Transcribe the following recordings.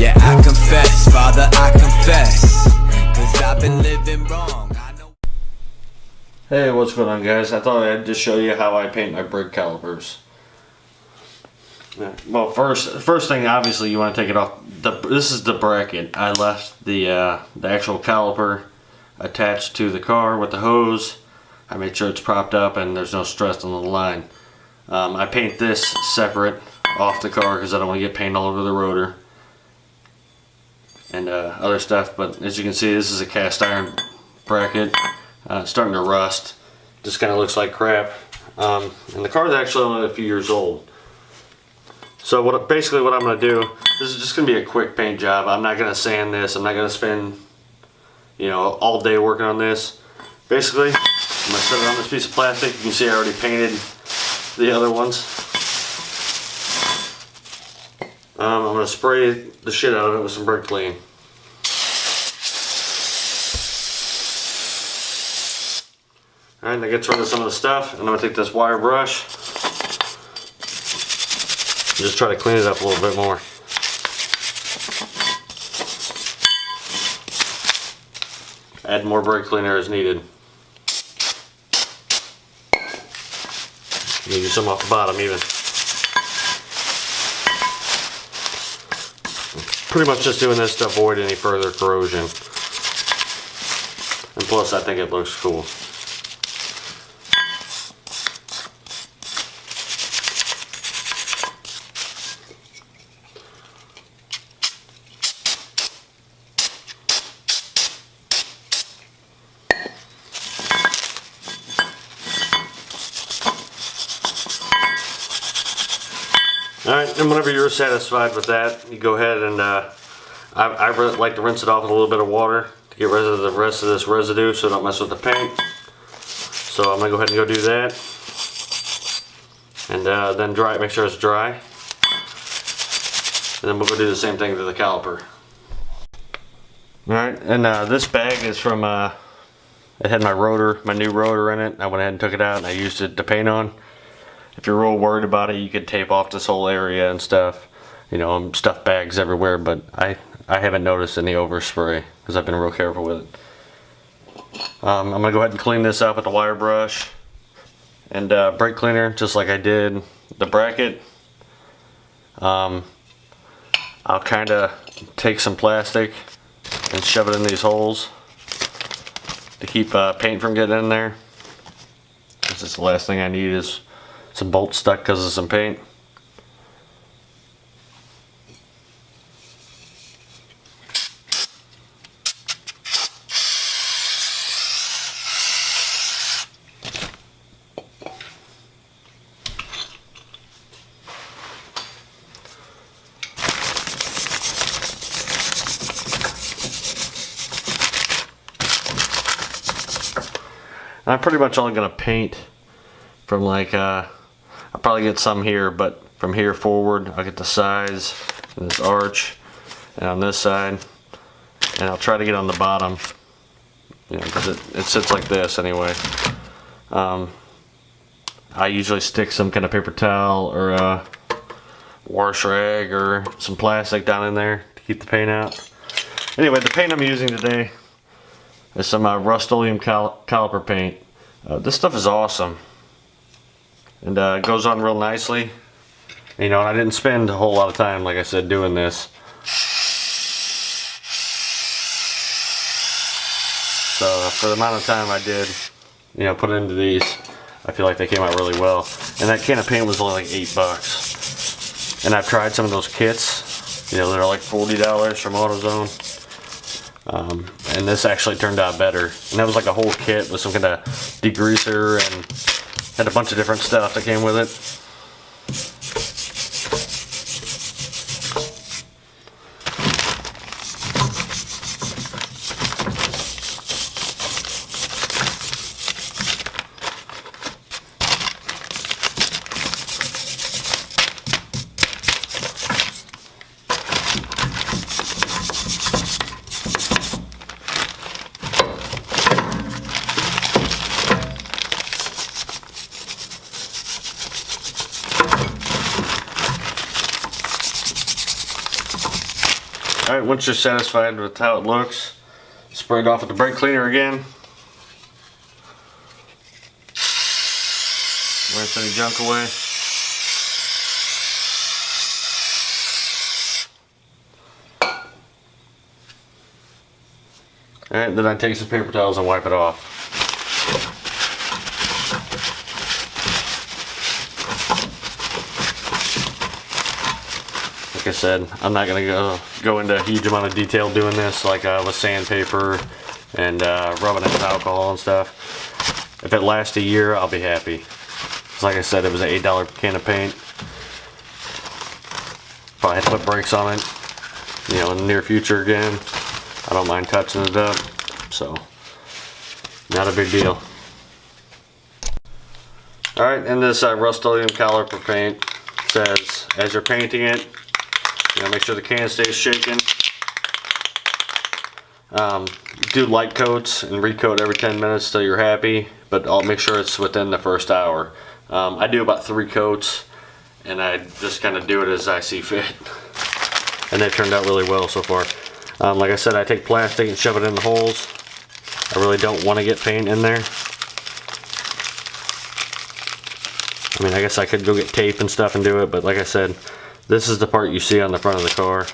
Yeah, I confess, Father, I confess, 'cause I've been living wrong. Hey, what's going on, guys? I thought I'd just show you how I paint my brake calipers. Well, first thing, obviously, you want to take it off. This is the bracket. I left the actual caliper attached to the car with the hose. I made sure it's propped up and there's no stress on the line. I paint this separate off the car because I don't want to get paint all over the rotor and other stuff. But as you can see, this is a cast iron bracket. It's starting to rust. Just kind of looks like crap. And the car's actually only a few years old. So basically what I'm going to do, this is just going to be a quick paint job. I'm not going to sand this. I'm not going to spend, all day working on this. Basically, I'm going to set it on this piece of plastic. You can see I already painted the other ones. I'm going to spray the shit out of it with some brake clean. Alright, that gets rid of some of the stuff, and I'm going to take this wire brush and just try to clean it up a little bit more. Add more brake cleaner as needed. Maybe some off the bottom even. Pretty much just doing this to avoid any further corrosion. And plus I think it looks cool. Alright, and whenever you're satisfied with that, you go ahead and I like to rinse it off with a little bit of water to get rid of the rest of this residue so it don't mess with the paint. So I'm going to go ahead and go do that. And then dry it, make sure it's dry. And then we'll go do the same thing to the caliper. Alright, and this bag is from, it had my new rotor in it. I went ahead and took it out and I used it to paint on. If you're real worried about it, you could tape off this whole area and stuff. Stuff bags everywhere, but I haven't noticed any overspray because I've been real careful with it. I'm going to go ahead and clean this up with the wire brush and brake cleaner, just like I did the bracket. I'll kind of take some plastic and shove it in these holes to keep paint from getting in there. This is the last thing I need is some bolts stuck because of some paint. I'm pretty much only going to paint from I'll probably get some here, but from here forward I'll get the sides and this arch and on this side, and I'll try to get on the bottom, because it sits like this anyway. I usually stick some kind of paper towel or a wash rag or some plastic down in there to keep the paint out. Anyway, the paint I'm using today is some Rust-Oleum caliper paint. This stuff is awesome. And it goes on real nicely. And I didn't spend a whole lot of time, like I said, doing this. So for the amount of time I did, put into these, I feel like they came out really well. And that can of paint was only like $8. And I've tried some of those kits. They're like $40 from AutoZone. And this actually turned out better. And that was like a whole kit with some kind of degreaser and had a bunch of different stuff that came with it. Alright, once you're satisfied with how it looks, spray it off with the brake cleaner again. Rinse any junk away. Alright, then I take some paper towels and wipe it off. Like I said, I'm not going to go into a huge amount of detail doing this like with sandpaper and rubbing it with alcohol and stuff. If it lasts a year, I'll be happy. 'Cause like I said, it was an $8 can of paint. If I had to put brakes on it, you know, in the near future again, I don't mind touching it up, so not a big deal. Alright, and this Rust-Oleum caliper paint says, as you're painting it, you know, make sure the can stays shaking. Do light coats and recoat every 10 minutes till you're happy, but I'll make sure it's within the first hour. I do about 3 coats, and I just kind of do it as I see fit. And they turned out really well so far. Like I said, I take plastic and shove it in the holes. I really don't want to get paint in there. I mean, I guess I could go get tape and stuff and do it, but like I said, this is the part you see on the front of the car.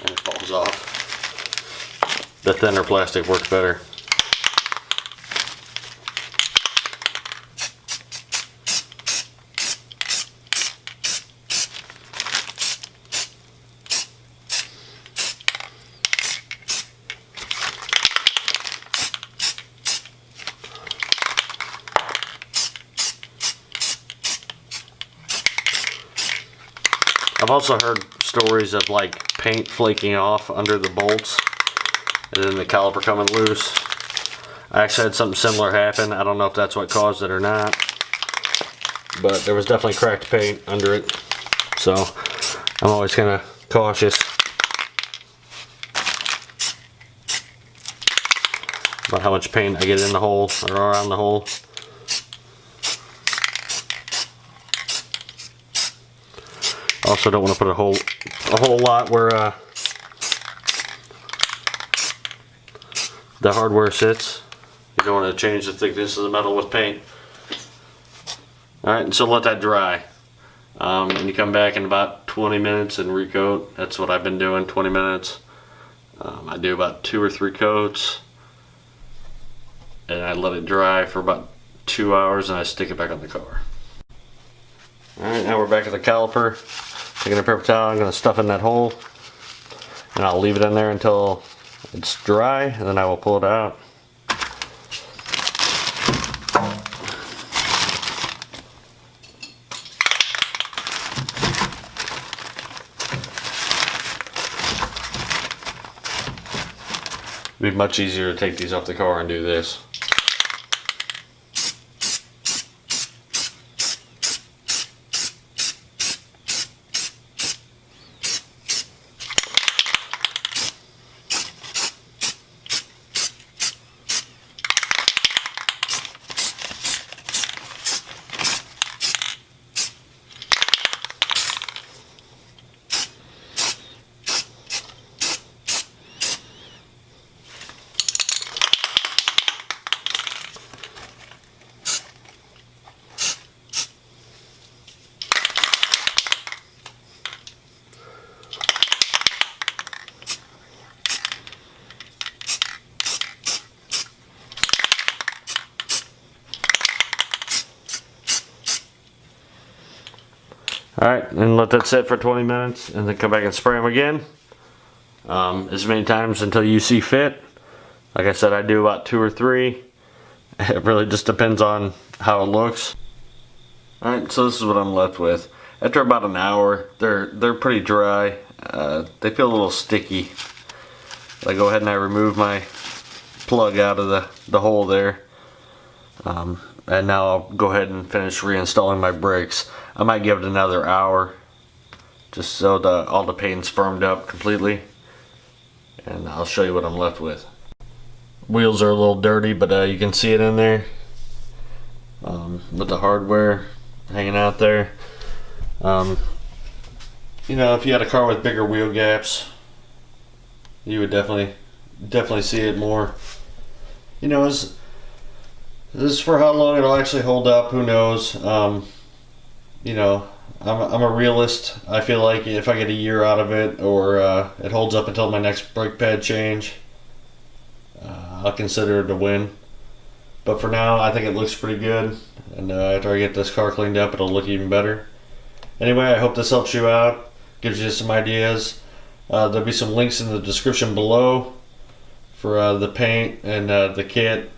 And it falls off. The thinner plastic works better. I've also heard stories of like paint flaking off under the bolts and then the caliper coming loose. I actually had something similar happen. I don't know if that's what caused it or not, but there was definitely cracked paint under it. So I'm always kind of cautious about how much paint I get in the hole or around the hole. Also don't want to put a whole lot where the hardware sits. You don't want to change the thickness of the metal with paint. Alright, and so let that dry. And you come back in about 20 minutes and recoat. That's what I've been doing, 20 minutes. I do about 2 or 3 coats. And I let it dry for about 2 hours and I stick it back on the car. Alright, now we're back at the caliper. Taking a paper towel, I'm going to stuff in that hole. And I'll leave it in there until it's dry, and then I will pull it out. It'd be much easier to take these off the car and do this. Alright, and let that sit for 20 minutes and then come back and spray them again. As many times until you see fit. Like I said, I do about 2 or 3. It really just depends on how it looks. Alright, so this is what I'm left with. After about an hour, they're pretty dry. They feel a little sticky. I go ahead and I remove my plug out of the hole there. And now I'll go ahead and finish reinstalling my brakes. I might give it another hour just so all the paint's firmed up completely, and I'll show you what I'm left with. Wheels are a little dirty, but you can see it in there with the hardware hanging out there. You know, if you had a car with bigger wheel gaps, you would definitely see it more. You know, as for how long it'll actually hold up, who knows? You know, I'm a realist. I feel like if I get a year out of it, or it holds up until my next brake pad change, I'll consider it a win. But for now, I think it looks pretty good, and after I get this car cleaned up, it'll look even better. Anyway, I hope this helps you out, gives you some ideas. There'll be some links in the description below for the paint and the kit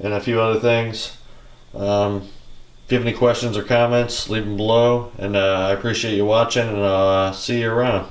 and a few other things. If you have any questions or comments, leave them below, and I appreciate you watching, and I'll see you around.